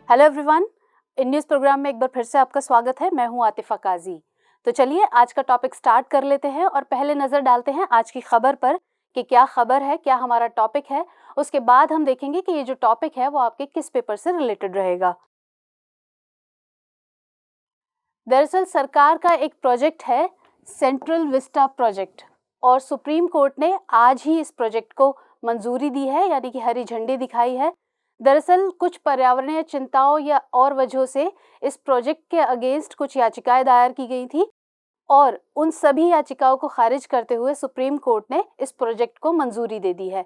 Hello everyone, इन news programme में एक बार फिर से आपका स्वागत है। मैं हूं आतिफा काजी। तो चलिए आज का टॉपिक स्टार्ट कर लेते हैं और पहले नज़र डालते हैं आज की खबर पर कि क्या खबर है, क्या हमारा टॉपिक है। उसके बाद हम देखेंगे कि ये जो टॉपिक है वो आपके किस पेपर से रिलेटेड रहेगा। दरअसल सरकार का एक प्रोजेक्ट है सेंट्रल विस्टा प्रोजेक्ट और सुप्रीम कोर्ट ने आज ही इस प्रोजेक्ट को मंजूरी दी है, यानी कि हरी झंडी दिखाई है। दरअसल कुछ पर्यावरणीय चिंताओं या और वजहों से इस प्रोजेक्ट के अगेंस्ट कुछ याचिकाएं दायर की गई थी और उन सभी याचिकाओं को खारिज करते हुए सुप्रीम कोर्ट ने इस प्रोजेक्ट को मंजूरी दे दी है।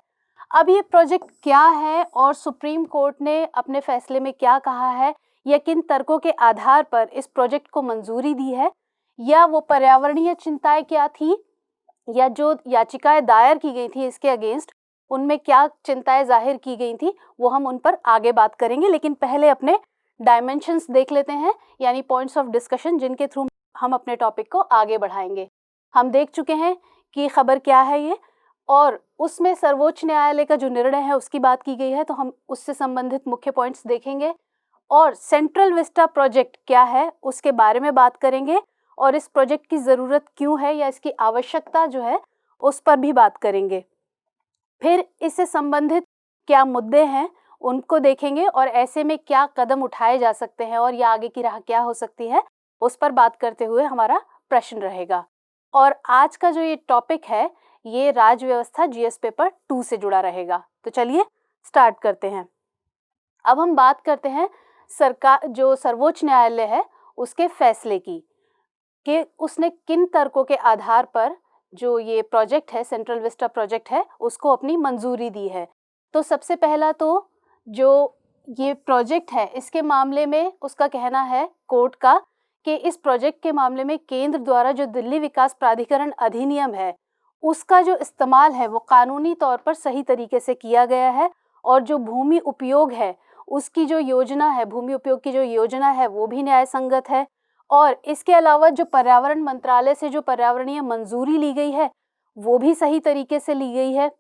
अब ये प्रोजेक्ट क्या है और सुप्रीम कोर्ट ने अपने फैसले में क्या कहा है या किन तर्कों के आधार पर इस प्रोजेक्ट को मंजूरी दी है, या वो पर्यावरणीय चिंताएं क्या थी, या जो याचिकाएं दायर की गई थी इसके अगेंस्ट उनमें क्या चिंताएं जाहिर की गई थी, वो हम उन पर आगे बात करेंगे। लेकिन पहले अपने डायमेंशंस देख लेते हैं, यानी पॉइंट्स ऑफ डिस्कशन जिनके थ्रू हम अपने टॉपिक को आगे बढ़ाएंगे। हम देख चुके हैं कि खबर क्या है ये, और उसमें सर्वोच्च न्यायालय का जो निर्णय है उसकी बात की गई है, तो हम उससे संबंधित मुख्य पॉइंट्स देखेंगे और सेंट्रल विस्टा प्रोजेक्ट क्या है उसके बारे में बात करेंगे और इस प्रोजेक्ट की ज़रूरत क्यों है या इसकी आवश्यकता जो है उस पर भी बात करेंगे। फिर इससे संबंधित क्या मुद्दे हैं उनको देखेंगे और ऐसे में क्या कदम उठाए जा सकते हैं और या आगे की राह क्या हो सकती है उस पर बात करते हुए हमारा प्रश्न रहेगा। और आज का जो ये टॉपिक है ये राज्य व्यवस्था जीएस पेपर 2 से जुड़ा रहेगा। तो चलिए स्टार्ट करते हैं। अब हम बात करते हैं सरकार जो सर्वोच्च न्यायालय है उसके फैसले की, कि उसने किन तर्कों के आधार पर जो ये प्रोजेक्ट है सेंट्रल विस्टा प्रोजेक्ट है उसको अपनी मंजूरी दी है। तो सबसे पहला तो जो ये प्रोजेक्ट है इसके मामले में उसका कहना है कोर्ट का कि इस प्रोजेक्ट के मामले में केंद्र द्वारा जो दिल्ली विकास प्राधिकरण अधिनियम है उसका जो इस्तेमाल है वो कानूनी तौर पर सही तरीके से किया गया है और जो भूमि उपयोग है उसकी जो योजना है, भूमि उपयोग की जो योजना है वो भी न्याय संगत है। और इसके अलावा जो पर्यावरण मंत्रालय से जो पर्यावरणीय मंजूरी ली गई है वो भी सही तरीके से ली गई है,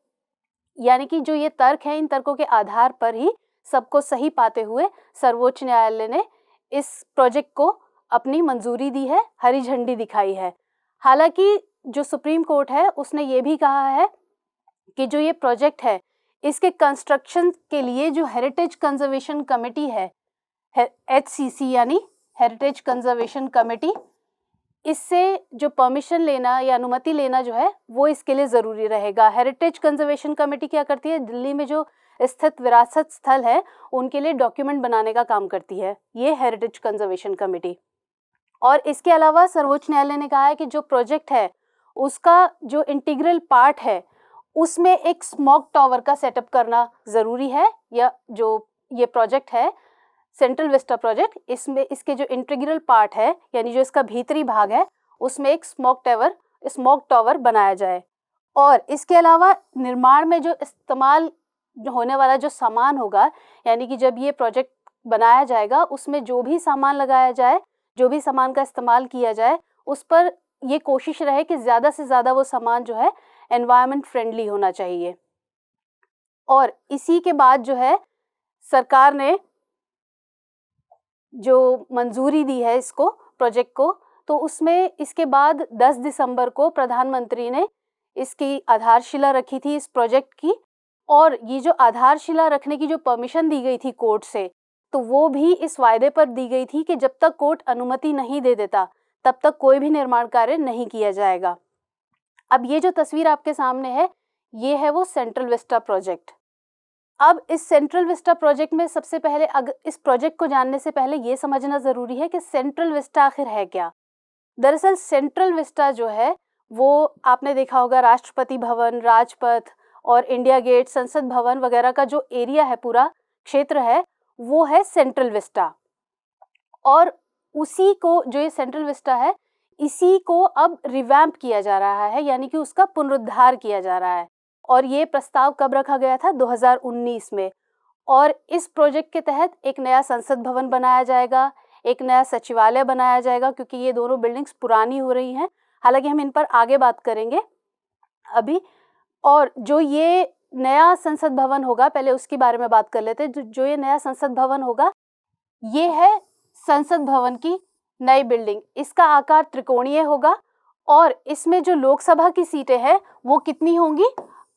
यानी कि जो ये तर्क है इन तर्कों के आधार पर ही सबको सही पाते हुए सर्वोच्च न्यायालय ने इस प्रोजेक्ट को अपनी मंजूरी दी है, हरी झंडी दिखाई है। हालांकि जो सुप्रीम कोर्ट है उसने ये भी कहा है कि जो ये प्रोजेक्ट है इसके कंस्ट्रक्शन के लिए जो हेरिटेज कंजर्वेशन कमेटी है, HCC यानी हेरिटेज कंजर्वेशन कमेटी, इससे जो परमिशन लेना या अनुमति लेना जो है वो इसके लिए ज़रूरी रहेगा। हेरिटेज कंजर्वेशन कमेटी क्या करती है, दिल्ली में जो स्थित विरासत स्थल है उनके लिए डॉक्यूमेंट बनाने का काम करती है ये हेरिटेज कंजर्वेशन कमेटी। और इसके अलावा सर्वोच्च न्यायालय ने कहा है कि जो प्रोजेक्ट है उसका जो इंटीग्रल पार्ट है उसमें एक स्मॉग टावर का सेटअप करना ज़रूरी है, या जो ये प्रोजेक्ट है सेंट्रल विस्टा प्रोजेक्ट इसमें इसके जो इंटीग्रल पार्ट है यानी जो इसका भीतरी भाग है उसमें एक स्मॉग टावर बनाया जाए। और इसके अलावा निर्माण में जो इस्तेमाल होने वाला जो सामान होगा, यानी कि जब ये प्रोजेक्ट बनाया जाएगा उसमें जो भी सामान लगाया जाए, जो भी सामान का इस्तेमाल किया जाए उस पर ये कोशिश रहे कि ज़्यादा से ज़्यादा वो सामान जो है एनवायरनमेंट फ्रेंडली होना चाहिए। और इसी के बाद जो है सरकार ने जो मंजूरी दी है इसको प्रोजेक्ट को, तो उसमें इसके बाद 10 दिसंबर को प्रधानमंत्री ने इसकी आधारशिला रखी थी इस प्रोजेक्ट की। और ये जो आधारशिला रखने की जो परमिशन दी गई थी कोर्ट से, तो वो भी इस वायदे पर दी गई थी कि जब तक कोर्ट अनुमति नहीं दे देता तब तक कोई भी निर्माण कार्य नहीं किया जाएगा। अब ये जो तस्वीर आपके सामने है ये है वो सेंट्रल विस्टा प्रोजेक्ट। अब इस सेंट्रल विस्टा प्रोजेक्ट में सबसे पहले इस प्रोजेक्ट को जानने से पहले ये समझना ज़रूरी है कि सेंट्रल विस्टा आखिर है क्या। दरअसल सेंट्रल विस्टा जो है वो आपने देखा होगा राष्ट्रपति भवन, राजपथ और इंडिया गेट, संसद भवन वगैरह का जो एरिया है, पूरा क्षेत्र है, वो है सेंट्रल विस्टा। और उसी को जो ये सेंट्रल विस्टा है इसी को अब रिवैम्प किया जा रहा है, यानी कि उसका पुनरुद्धार किया जा रहा है। और ये प्रस्ताव कब रखा गया था, 2019 में। और इस प्रोजेक्ट के तहत एक नया संसद भवन बनाया जाएगा, एक नया सचिवालय बनाया जाएगा, क्योंकि ये दोनों बिल्डिंग्स पुरानी हो रही हैं। हालांकि हम इन पर आगे बात करेंगे अभी। और जो ये नया संसद भवन होगा, पहले उसके बारे में बात कर लेते हैं। जो ये नया संसद भवन होगा ये है संसद भवन की नई बिल्डिंग। इसका आकार त्रिकोणीय होगा और इसमें जो लोकसभा की सीटें हैं वो कितनी होंगी?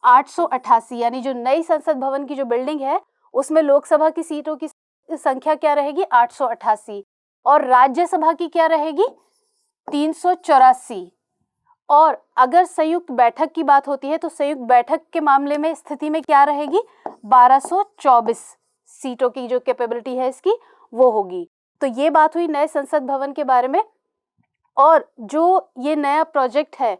888। यानी जो नई संसद भवन की जो बिल्डिंग है उसमें लोकसभा की सीटों की संख्या क्या रहेगी? 888। और राज्यसभा की क्या रहेगी? 384। और अगर संयुक्त बैठक की बात होती है तो संयुक्त बैठक के मामले में स्थिति में क्या रहेगी? 1224 सीटों की जो कैपेबिलिटी है इसकी वो होगी। तो ये बात हुई नए संसद भवन के बारे में। और जो ये नया प्रोजेक्ट है,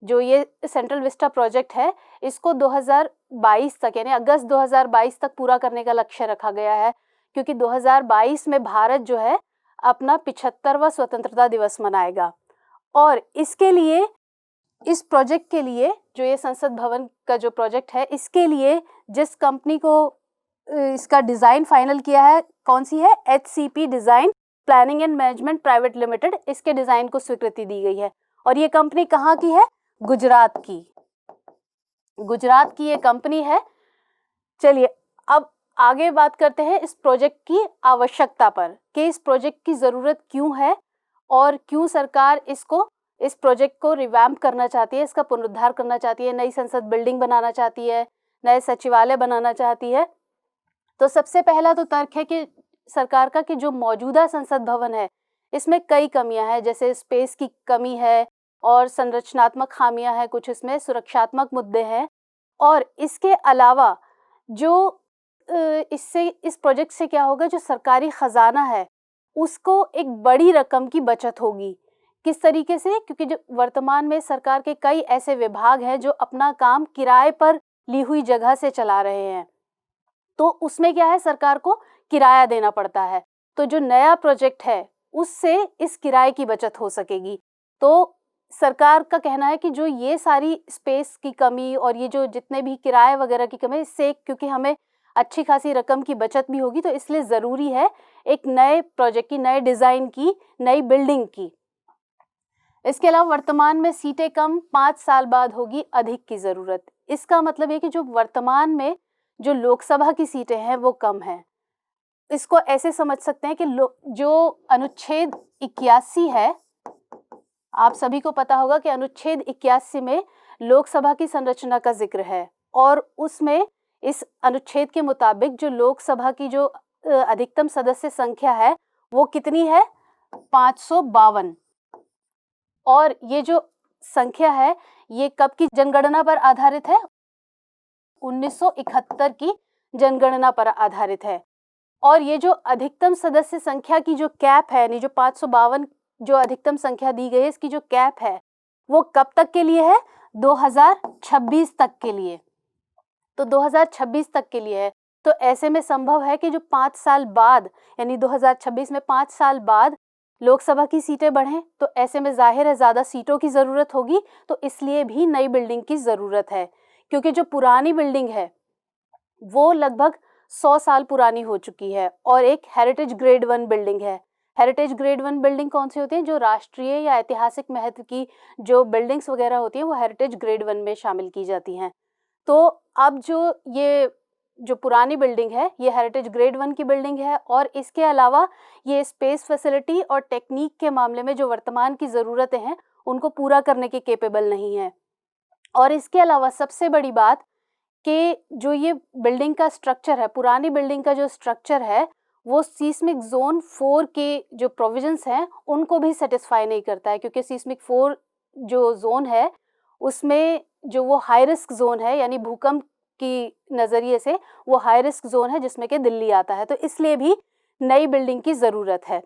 जो ये सेंट्रल विस्टा प्रोजेक्ट है, इसको 2022 तक यानी अगस्त 2022 तक पूरा करने का लक्ष्य रखा गया है, क्योंकि 2022 में भारत जो है अपना 75वां स्वतंत्रता दिवस मनाएगा। और इसके लिए, इस प्रोजेक्ट के लिए, जो ये संसद भवन का जो प्रोजेक्ट है, इसके लिए जिस कंपनी को इसका डिज़ाइन फाइनल किया है, कौन सी है? HCP design planning and management private limited, इसके डिज़ाइन को स्वीकृति दी गई है। और ये कंपनी कहाँ की है? गुजरात की। गुजरात की ये कंपनी है। चलिए अब आगे बात करते हैं इस प्रोजेक्ट की आवश्यकता पर, कि इस प्रोजेक्ट की ज़रूरत क्यों है और क्यों सरकार इस प्रोजेक्ट को रिवैम्प करना चाहती है, इसका पुनरुद्धार करना चाहती है, नई संसद बिल्डिंग बनाना चाहती है, नए सचिवालय बनाना चाहती है। तो सबसे पहला तो तर्क है कि सरकार का कि जो मौजूदा संसद भवन है इसमें कई कमियां हैं, जैसे स्पेस की कमी है और संरचनात्मक खामियां हैं, कुछ इसमें सुरक्षात्मक मुद्दे हैं। और इसके अलावा जो इस प्रोजेक्ट से क्या होगा, जो सरकारी खजाना है उसको एक बड़ी रकम की बचत होगी। किस तरीके से? क्योंकि जो वर्तमान में सरकार के कई ऐसे विभाग हैं जो अपना काम किराए पर ली हुई जगह से चला रहे हैं, तो उसमें क्या है, सरकार को किराया देना पड़ता है। तो जो नया प्रोजेक्ट है उससे इस किराए की बचत हो सकेगी। तो सरकार का कहना है कि जो ये सारी स्पेस की कमी और ये जो जितने भी किराए वगैरह की कमी, इससे क्योंकि हमें अच्छी खासी रकम की बचत भी होगी, तो इसलिए ज़रूरी है एक नए प्रोजेक्ट की, नए डिज़ाइन की, नई बिल्डिंग की। इसके अलावा वर्तमान में सीटें कम, 5 साल बाद होगी अधिक की ज़रूरत। इसका मतलब है कि जो वर्तमान में जो लोकसभा की सीटें हैं वो कम हैं। इसको ऐसे समझ सकते हैं कि जो अनुच्छेद 81 है, आप सभी को पता होगा कि अनुच्छेद 81 में लोकसभा की संरचना का जिक्र है, और उसमें इस अनुच्छेद के मुताबिक जो लोकसभा की जो अधिकतम सदस्य संख्या है वो कितनी है? 552। और ये जो संख्या है ये कब की जनगणना पर आधारित है? 1971 की जनगणना पर आधारित है। और ये जो अधिकतम सदस्य संख्या की जो कैप है, यानी जो 552 जो अधिकतम संख्या दी गई है, इसकी जो कैप है वो कब तक के लिए है? 2026 तक के लिए। तो 2026 तक के लिए है। तो ऐसे में संभव है कि जो 5 साल बाद, यानी 2026 में 5 साल बाद लोकसभा की सीटें बढ़ें, तो ऐसे में जाहिर है ज़्यादा सीटों की ज़रूरत होगी, तो इसलिए भी नई बिल्डिंग की ज़रूरत है। क्योंकि जो पुरानी बिल्डिंग है वो लगभग 100 साल पुरानी हो चुकी है और एक हेरिटेज ग्रेड 1 बिल्डिंग है। हेरिटेज ग्रेड 1 बिल्डिंग कौन सी होती है? जो राष्ट्रीय या ऐतिहासिक महत्व की जो बिल्डिंग्स वगैरह होती हैं वो हेरिटेज ग्रेड 1 में शामिल की जाती हैं। तो अब जो पुरानी बिल्डिंग है ये हेरिटेज ग्रेड 1 की बिल्डिंग है, और इसके अलावा ये स्पेस फैसिलिटी और टेक्निक के मामले में जो वर्तमान की ज़रूरतें हैं उनको पूरा करने के केपेबल नहीं है। और इसके अलावा सबसे बड़ी बात कि जो ये बिल्डिंग का स्ट्रक्चर है, पुरानी बिल्डिंग का जो स्ट्रक्चर है वो सीस्मिक जोन 4 के जो प्रोविजंस हैं उनको भी सेटिस्फाई नहीं करता है, क्योंकि सीस्मिक 4 जो जोन है उसमें जो वो हाई रिस्क जोन है, यानी भूकंप की नज़रिए से वो हाई रिस्क जोन है जिसमें कि दिल्ली आता है। तो इसलिए भी नई बिल्डिंग की ज़रूरत है।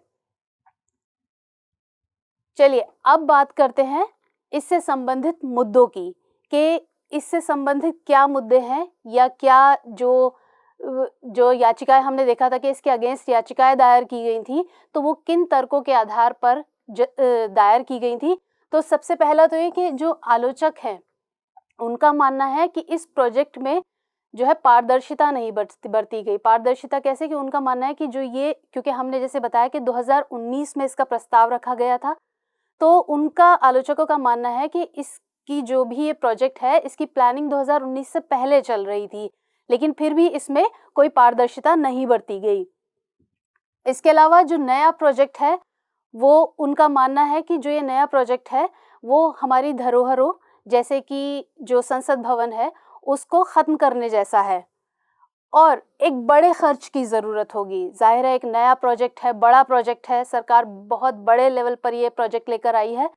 चलिए अब बात करते हैं इससे संबंधित मुद्दों की, कि इससे संबंधित क्या मुद्दे हैं, या क्या जो याचिकाएं हमने देखा था कि इसके अगेंस्ट याचिकाएं दायर की गई थी, तो वो किन तर्कों के आधार पर दायर की गई थी। तो सबसे पहला तो ये कि जो आलोचक हैं उनका मानना है कि इस प्रोजेक्ट में जो है पारदर्शिता नहीं बरती गई। पारदर्शिता कैसे? कि उनका मानना है कि जो ये, क्योंकि हमने जैसे बताया कि 2019 में इसका प्रस्ताव रखा गया था, तो उनका, आलोचकों का मानना है कि इसकी जो भी ये प्रोजेक्ट है इसकी प्लानिंग 2019 से पहले चल रही थी, लेकिन फिर भी इसमें कोई पारदर्शिता नहीं बरती गई। इसके अलावा जो नया प्रोजेक्ट है वो उनका मानना है कि जो ये नया प्रोजेक्ट है वो हमारी धरोहरों जैसे कि जो संसद भवन है उसको ख़त्म करने जैसा है और एक बड़े खर्च की ज़रूरत होगी। जाहिर है एक नया प्रोजेक्ट है, बड़ा प्रोजेक्ट है, सरकार बहुत बड़े लेवल पर ये प्रोजेक्ट लेकर आई है,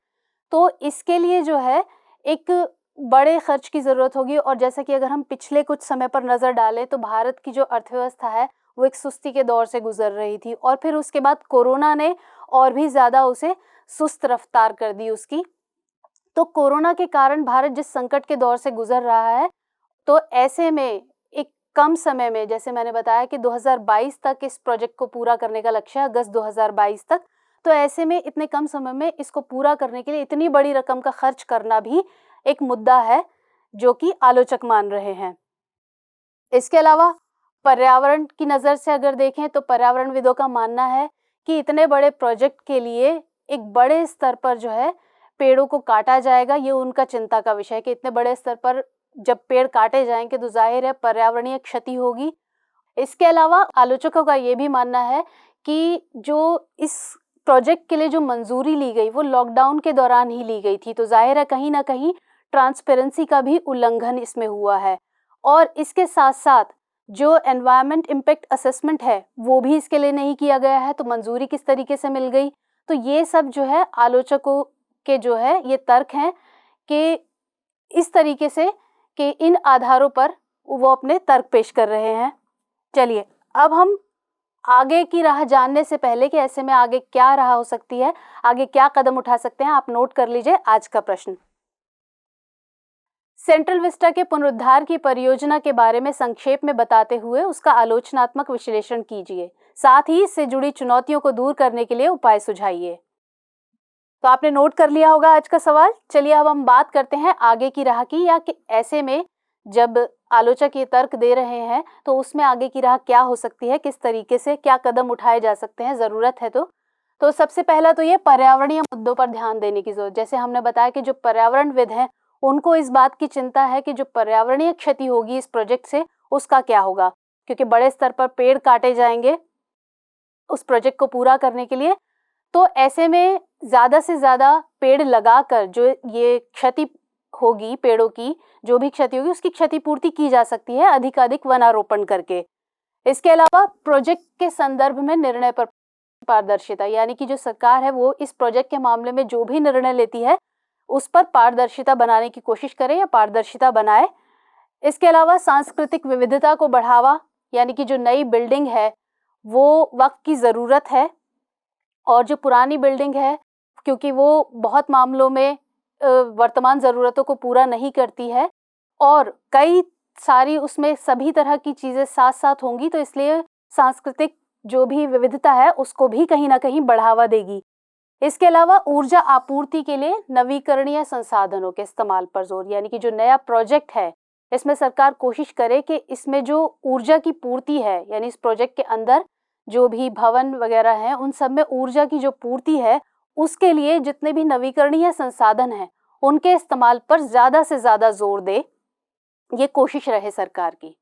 तो इसके लिए जो है एक बड़े खर्च की ज़रूरत होगी। और जैसा कि अगर हम पिछले कुछ समय पर नज़र डालें तो भारत की जो अर्थव्यवस्था है वो एक सुस्ती के दौर से गुजर रही थी और फिर उसके बाद कोरोना ने और भी ज़्यादा उसे सुस्त रफ्तार कर दी उसकी। तो कोरोना के कारण भारत जिस संकट के दौर से गुजर रहा है, तो ऐसे में एक कम समय में, जैसे मैंने बताया कि 2022 तक इस प्रोजेक्ट को पूरा करने का लक्ष्य है, अगस्त 2022 तक, तो ऐसे में इतने कम समय में इसको पूरा करने के लिए इतनी बड़ी रकम का खर्च करना भी एक मुद्दा है जो कि आलोचक मान रहे हैं। इसके अलावा पर्यावरण की नज़र से अगर देखें तो पर्यावरणविदों का मानना है कि इतने बड़े प्रोजेक्ट के लिए एक बड़े स्तर पर जो है पेड़ों को काटा जाएगा, ये उनका चिंता का विषय है कि इतने बड़े स्तर पर जब पेड़ काटे जाएंगे तो जाहिर है पर्यावरणीय क्षति होगी। इसके अलावा आलोचकों का ये भी मानना है कि जो इस प्रोजेक्ट के लिए जो मंजूरी ली गई वो लॉकडाउन के दौरान ही ली गई थी, तो जाहिर है कहीं ना कहीं ट्रांसपेरेंसी का भी उल्लंघन इसमें हुआ है। और इसके साथ साथ जो एनवायरनमेंट इम्पैक्ट असेसमेंट है वो भी इसके लिए नहीं किया गया है, तो मंजूरी किस तरीके से मिल गई। तो ये सब जो है आलोचकों के जो है ये तर्क हैं कि इस तरीके से कि इन आधारों पर वो अपने तर्क पेश कर रहे हैं। चलिए अब हम आगे की राह जानने से पहले कि ऐसे में आगे क्या राह हो सकती है, आगे क्या कदम उठा सकते हैं, आप नोट कर लीजिए आज का प्रश्न। सेंट्रल विस्टा के पुनरुद्धार की परियोजना के बारे में संक्षेप में बताते हुए उसका आलोचनात्मक विश्लेषण कीजिए, साथ ही इससे जुड़ी चुनौतियों को दूर करने के लिए उपाय सुझाइए। तो आपने नोट कर लिया होगा आज का सवाल। चलिए अब हम बात करते हैं आगे की राह की, या कि ऐसे में जब आलोचक ये तर्क दे रहे हैं तो उसमें आगे की राह क्या हो सकती है, किस तरीके से क्या कदम उठाए जा सकते हैं ज़रूरत है। तो सबसे पहला तो ये पर्यावरणीय मुद्दों पर ध्यान देने की जरूरत। जैसे हमने बताया कि जो पर्यावरणविद हैं उनको इस बात की चिंता है कि जो पर्यावरणीय क्षति होगी इस प्रोजेक्ट से उसका क्या होगा, क्योंकि बड़े स्तर पर पेड़ काटे जाएंगे उस प्रोजेक्ट को पूरा करने के लिए। तो ऐसे में ज़्यादा से ज़्यादा पेड़ लगाकर जो ये क्षति होगी, पेड़ों की जो भी क्षति होगी उसकी क्षतिपूर्ति की जा सकती है अधिकाधिक वनारोपण करके। इसके अलावा प्रोजेक्ट के संदर्भ में निर्णय पर पारदर्शिता, यानी कि जो सरकार है वो इस प्रोजेक्ट के मामले में जो भी निर्णय लेती है उस पर पारदर्शिता बनाने की कोशिश करे या पारदर्शिता बनाए। इसके अलावा सांस्कृतिक विविधता को बढ़ावा, यानी कि जो नई बिल्डिंग है वो वक्त की ज़रूरत है और जो पुरानी बिल्डिंग है क्योंकि वो बहुत मामलों में वर्तमान ज़रूरतों को पूरा नहीं करती है और कई सारी उसमें सभी तरह की चीज़ें साथ साथ होंगी, तो इसलिए सांस्कृतिक जो भी विविधता है उसको भी कहीं ना कहीं बढ़ावा देगी। इसके अलावा ऊर्जा आपूर्ति के लिए नवीकरणीय संसाधनों के इस्तेमाल पर जोर, यानी कि जो नया प्रोजेक्ट है इसमें सरकार कोशिश करे कि इसमें जो ऊर्जा की पूर्ति है, यानी इस प्रोजेक्ट के अंदर जो भी भवन वगैरह हैं उन सब में ऊर्जा की जो पूर्ति है उसके लिए जितने भी नवीकरणीय संसाधन हैं उनके इस्तेमाल पर ज़्यादा से ज़्यादा जोर दे, ये कोशिश रहे सरकार की।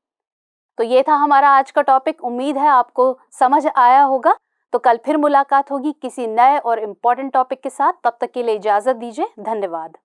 तो ये था हमारा आज का टॉपिक। उम्मीद है आपको समझ आया होगा। तो कल फिर मुलाकात होगी किसी नए और इम्पोर्टेंट टॉपिक के साथ। तब तक के लिए इजाज़त दीजिए। धन्यवाद।